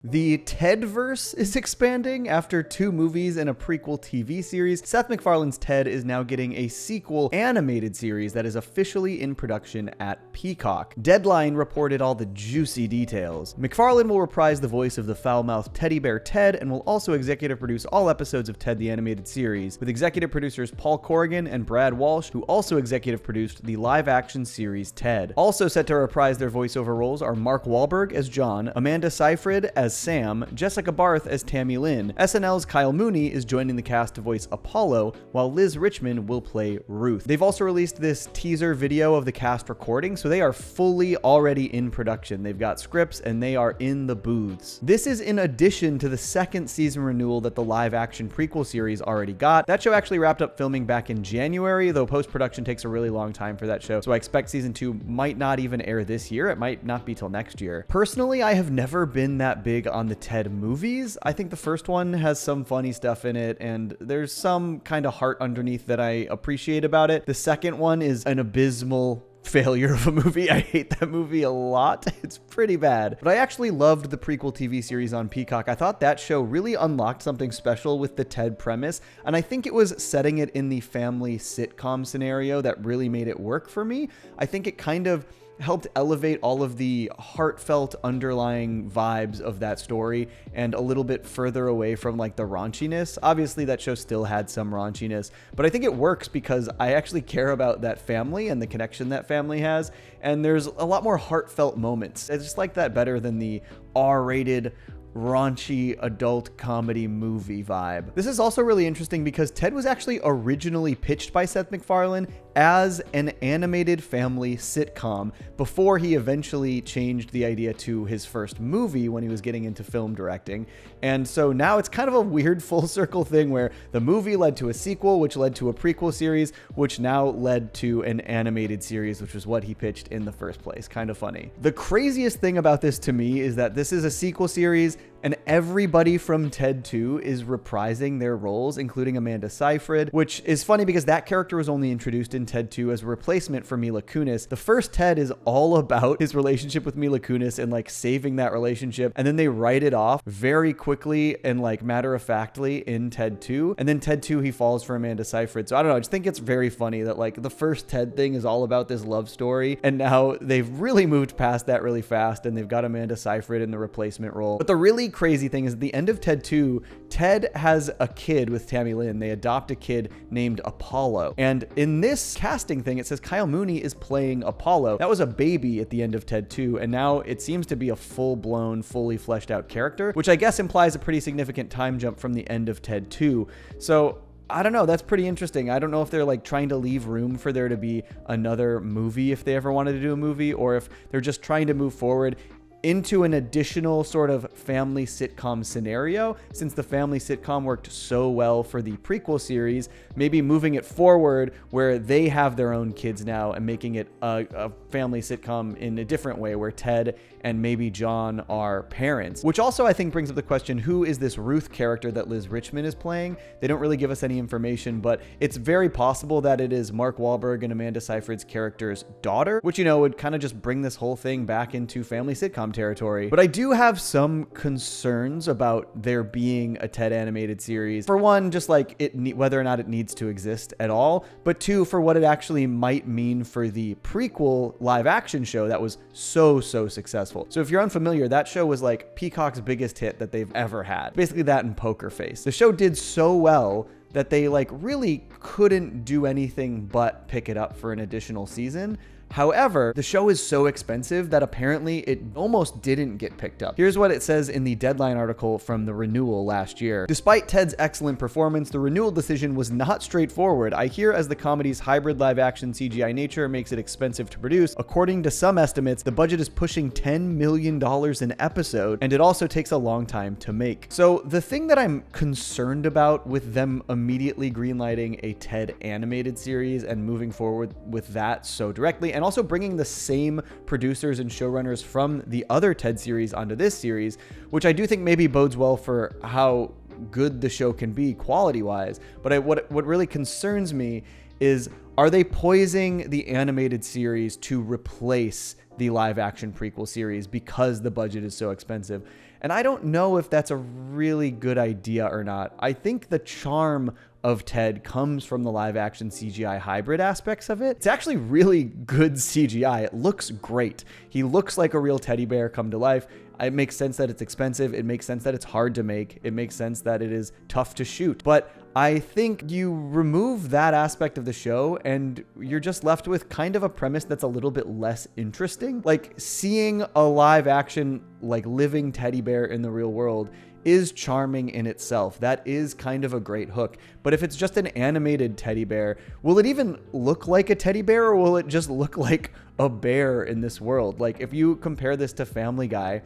The TED-verse is expanding. After 2 movies and a prequel TV series, Seth MacFarlane's TED is now getting a sequel animated series that is officially in production at Peacock. Deadline reported all the juicy details. MacFarlane will reprise the voice of the foul-mouthed teddy bear Ted and will also executive produce all episodes of Ted the Animated Series, with executive producers Paul Corrigan and Brad Walsh, who also executive produced the live-action series Ted. Also set to reprise their voiceover roles are Mark Wahlberg as John, Amanda Seyfried as Sam, Jessica Barth as Tammy Lynn. SNL's Kyle Mooney is joining the cast to voice Apollo, while Liz Richmond will play Ruth. They've also released this teaser video of the cast recording, so they are fully already in production. They've got scripts and they are in the booths. This is in addition to the 2nd season renewal that the live-action prequel series already got. That show actually wrapped up filming back in January, though post-production takes a really long time for that show, so I expect season 2 might not even air this year. It might not be till next year. Personally, I have never been that big on the TED movies. I think the first one has some funny stuff in it, and there's some kind of heart underneath that I appreciate about it. The second one is an abysmal failure of a movie. I hate that movie a lot. It's pretty bad. But I actually loved the prequel TV series on Peacock. I thought that show really unlocked something special with the TED premise, and I think it was setting it in the family sitcom scenario that really made it work for me. I think it kind of helped elevate all of the heartfelt underlying vibes of that story and a little bit further away from like the raunchiness. Obviously that show still had some raunchiness, but I think it works because I actually care about that family and the connection that family has, and there's a lot more heartfelt moments. I just like that better than the R-rated raunchy adult comedy movie vibe. This is also really interesting because Ted was actually originally pitched by Seth MacFarlane as an animated family sitcom before he eventually changed the idea to his first movie when he was getting into film directing. And so now it's kind of a weird full circle thing where the movie led to a sequel, which led to a prequel series, which now led to an animated series, which was what he pitched in the first place. Kind of funny. The craziest thing about this to me is that this is a sequel series and everybody from TED 2 is reprising their roles, including Amanda Seyfried, which is funny because that character was only introduced in TED 2 as a replacement for Mila Kunis. The first TED is all about his relationship with Mila Kunis and like saving that relationship, and then they write it off very quickly and like matter-of-factly in TED 2, and then TED 2 he falls for Amanda Seyfried. So I don't know, I just think it's very funny that like the first TED thing is all about this love story, and now they've really moved past that really fast and they've got Amanda Seyfried in the replacement role. But the really crazy thing is at the end of TED 2, Ted has a kid with Tammy Lynn. They adopt a kid named Apollo. And in this casting thing, it says Kyle Mooney is playing Apollo. That was a baby at the end of TED 2, and now it seems to be a full-blown, fully fleshed out character, which I guess implies a pretty significant time jump from the end of TED 2. So I don't know, that's pretty interesting. I don't know if they're like trying to leave room for there to be another movie if they ever wanted to do a movie, or if they're just trying to move forward into an additional sort of family sitcom scenario. Since the family sitcom worked so well for the prequel series, maybe moving it forward where they have their own kids now and making it a family sitcom in a different way where Ted and maybe John are parents. Which also I think brings up the question, who is this Ruth character that Liz Richmond is playing? They don't really give us any information, but it's very possible that it is Mark Wahlberg and Amanda Seyfried's character's daughter, which, you know, would kind of just bring this whole thing back into family sitcom territory. But I do have some concerns about there being a TED animated series. For one, just like whether or not it needs to exist at all, but two, for what it actually might mean for the prequel live action show that was so successful. So if you're unfamiliar, that show was like Peacock's biggest hit that they've ever had. Basically that and Poker Face. The show did so well that they like really couldn't do anything but pick it up for an additional season. However, the show is so expensive that apparently it almost didn't get picked up. Here's what it says in the Deadline article from the renewal last year. Despite Ted's excellent performance, the renewal decision was not straightforward. I hear as the comedy's hybrid live-action CGI nature makes it expensive to produce. According to some estimates, the budget is pushing $10 million an episode, and it also takes a long time to make. So the thing that I'm concerned about with them immediately greenlighting a TED animated series and moving forward with that so directly, and also bringing the same producers and showrunners from the other TED series onto this series, which I do think maybe bodes well for how good the show can be quality-wise. But what really concerns me is, are they poising the animated series to replace the live-action prequel series because the budget is so expensive? And I don't know if that's a really good idea or not. I think the charm of Ted comes from the live action CGI hybrid aspects of it. It's actually really good CGI. It looks great. He looks like a real teddy bear come to life. It makes sense that it's expensive. It makes sense that it's hard to make. It makes sense that it is tough to shoot. But I think you remove that aspect of the show and you're just left with kind of a premise that's a little bit less interesting. Like seeing a live action, like living teddy bear in the real world is charming in itself. That is kind of a great hook. But if it's just an animated teddy bear, will it even look like a teddy bear or will it just look like a bear in this world? Like if you compare this to Family Guy,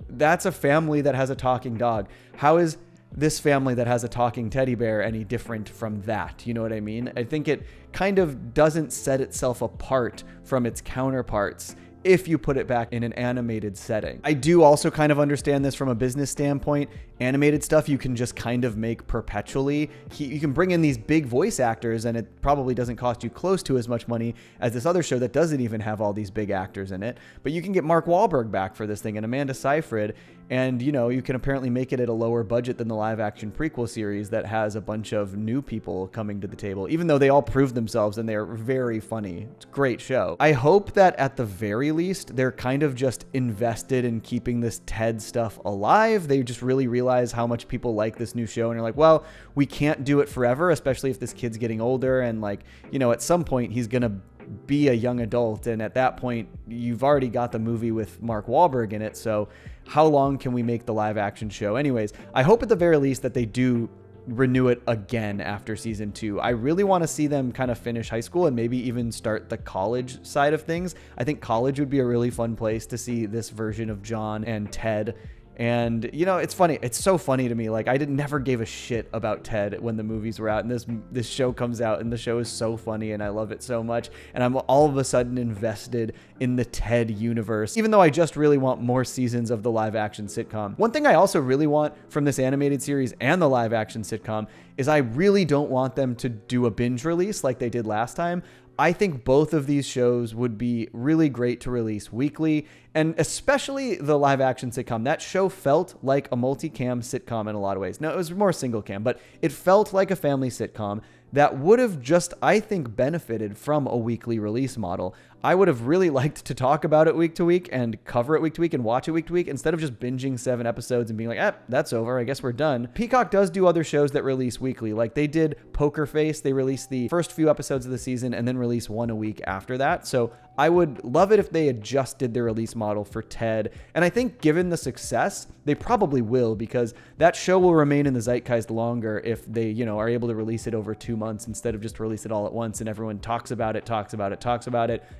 that's a family that has a talking dog. How is this family that has a talking teddy bear any different from that? You know what I mean? I think it kind of doesn't set itself apart from its counterparts if you put it back in an animated setting. I do also kind of understand this from a business standpoint. Animated stuff you can just kind of make perpetually. You can bring in these big voice actors and it probably doesn't cost you close to as much money as this other show that doesn't even have all these big actors in it. But you can get Mark Wahlberg back for this thing and Amanda Seyfried, and you can apparently make it at a lower budget than the live action prequel series that has a bunch of new people coming to the table, even though they all proved themselves and they're very funny. It's a great show. I hope that at the very least, they're kind of just invested in keeping this Ted stuff alive. They just really realize how much people like this new show and are like, well, we can't do it forever, especially if this kid's getting older and at some point he's gonna be a young adult, and at that point you've already got the movie with Mark Wahlberg in it, so how long can we make the live action show? Anyways, I hope at the very least that they do renew it again after season 2. I really want to see them kind of finish high school and maybe even start the college side of things. I think college would be a really fun place to see this version of John and Ted. And it's funny. It's so funny to me. Like I never gave a shit about Ted when the movies were out, and this show comes out, and the show is so funny, and I love it so much. And I'm all of a sudden invested in the Ted universe, even though I just really want more seasons of the live action sitcom. One thing I also really want from this animated series and the live action sitcom is I really don't want them to do a binge release like they did last time. I think both of these shows would be really great to release weekly, and especially the live action sitcom. That show felt like a multicam sitcom in a lot of ways. Now, it was more single cam, but it felt like a family sitcom that would have just, I think, benefited from a weekly release model. I would have really liked to talk about it week to week and cover it week to week and watch it week to week instead of just binging 7 episodes and being like, that's over. I guess we're done. Peacock does do other shows that release weekly. Like they did Poker Face. They released the first few episodes of the season and then release one a week after that. So I would love it if they adjusted their release model for Ted. And I think given the success, they probably will, because that show will remain in the zeitgeist longer if they, are able to release it over 2 months instead of just release it all at once and everyone talks about it,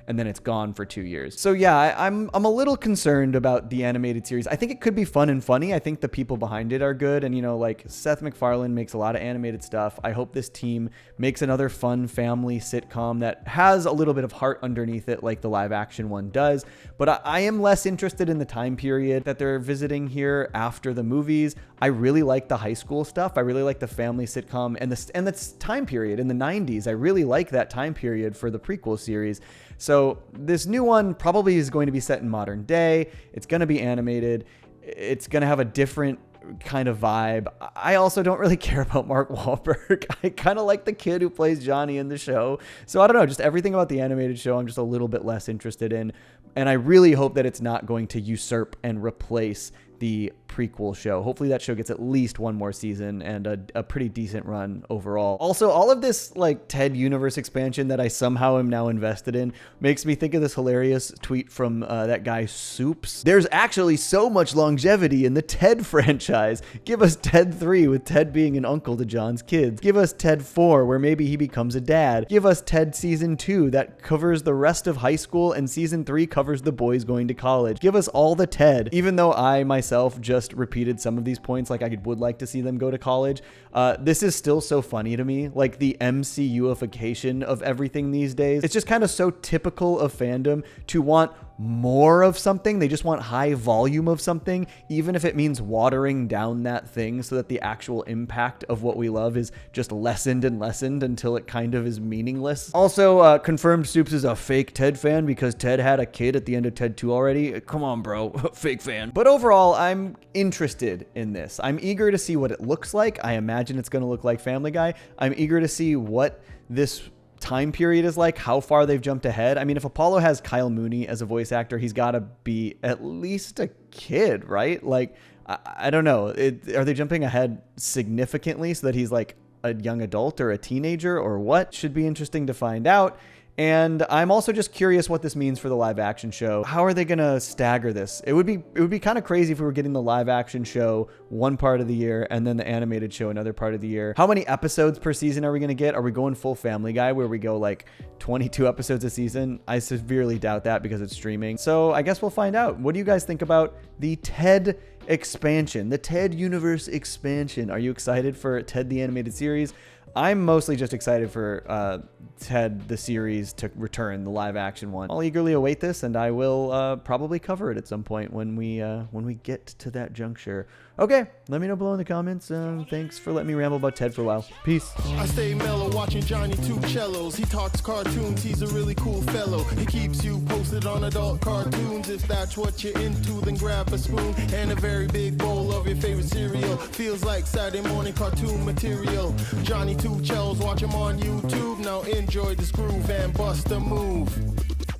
and then it's gone for 2 years. So yeah, I'm a little concerned about the animated series. I think it could be fun and funny. I think the people behind it are good. And, Seth MacFarlane makes a lot of animated stuff. I hope this team makes another fun family sitcom that has a little bit of heart underneath it, like the live action one does. But I am less interested in the time period that they're visiting here after the movies. I really like the high school stuff. I really like the family sitcom and the time period in the 90s. I really like that time period for the prequel series. So this new one probably is going to be set in modern day. It's going to be animated. It's going to have a different kind of vibe. I also don't really care about Mark Wahlberg. I kind of like the kid who plays Johnny in the show. So I don't know, just everything about the animated show I'm just a little bit less interested in. And I really hope that it's not going to usurp and replace the prequel show. Hopefully that show gets at least one more season and a pretty decent run overall. Also, all of this Ted universe expansion that I somehow am now invested in makes me think of this hilarious tweet from that guy Soups. There's actually so much longevity in the Ted franchise. Give us Ted 3 with Ted being an uncle to John's kids. Give us Ted 4 where maybe he becomes a dad. Give us Ted season 2 that covers the rest of high school, and season 3 covers the boys going to college. Give us all the Ted. Even though I myself just repeated some of these points, like I would like to see them go to college, this is still so funny to me. Like the MCUification of everything these days. It's just kind of so typical of fandom to want more of something. They just want high volume of something, even if it means watering down that thing so that the actual impact of what we love is just lessened and lessened until it kind of is meaningless. Also, confirmed Stoops is a fake Ted fan because Ted had a kid at the end of Ted 2 already. Come on, bro. Fake fan. But overall, I'm interested in this. I'm eager to see what it looks like. I imagine it's going to look like Family Guy. I'm eager to see what this time period is like, how far they've jumped ahead. I mean, if Apollo has Kyle Mooney as a voice actor, he's got to be at least a kid, right? Like, I don't know. Are they jumping ahead significantly so that he's like a young adult or a teenager or what? Should be interesting to find out. And I'm also just curious what this means for the live action show. How are they going to stagger this? It would be kind of crazy if we were getting the live action show one part of the year and then the animated show another part of the year. How many episodes per season are we going to get? Are we going full Family Guy where we go like 22 episodes a season? I severely doubt that because it's streaming. So I guess we'll find out. What do you guys think about the TED expansion, the TED universe expansion? Are you excited for TED the animated series? I'm mostly just excited for TED the series to return, the live action one. I'll eagerly await this, and I will probably cover it at some point when we get to that juncture. Okay, let me know below in the comments. Thanks for letting me ramble about TED for a while. Peace. I stay mellow watching Johnny Two Cellos. He talks cartoons, he's a really cool fellow. He keeps you posted on adult cartoons. If that's what you're into, then grab a spoon and a very big bowl of your favorite cereal. Feels like Saturday morning cartoon material. Johnny Two Cellos, watch him on YouTube. Now enjoy this groove and bust a move.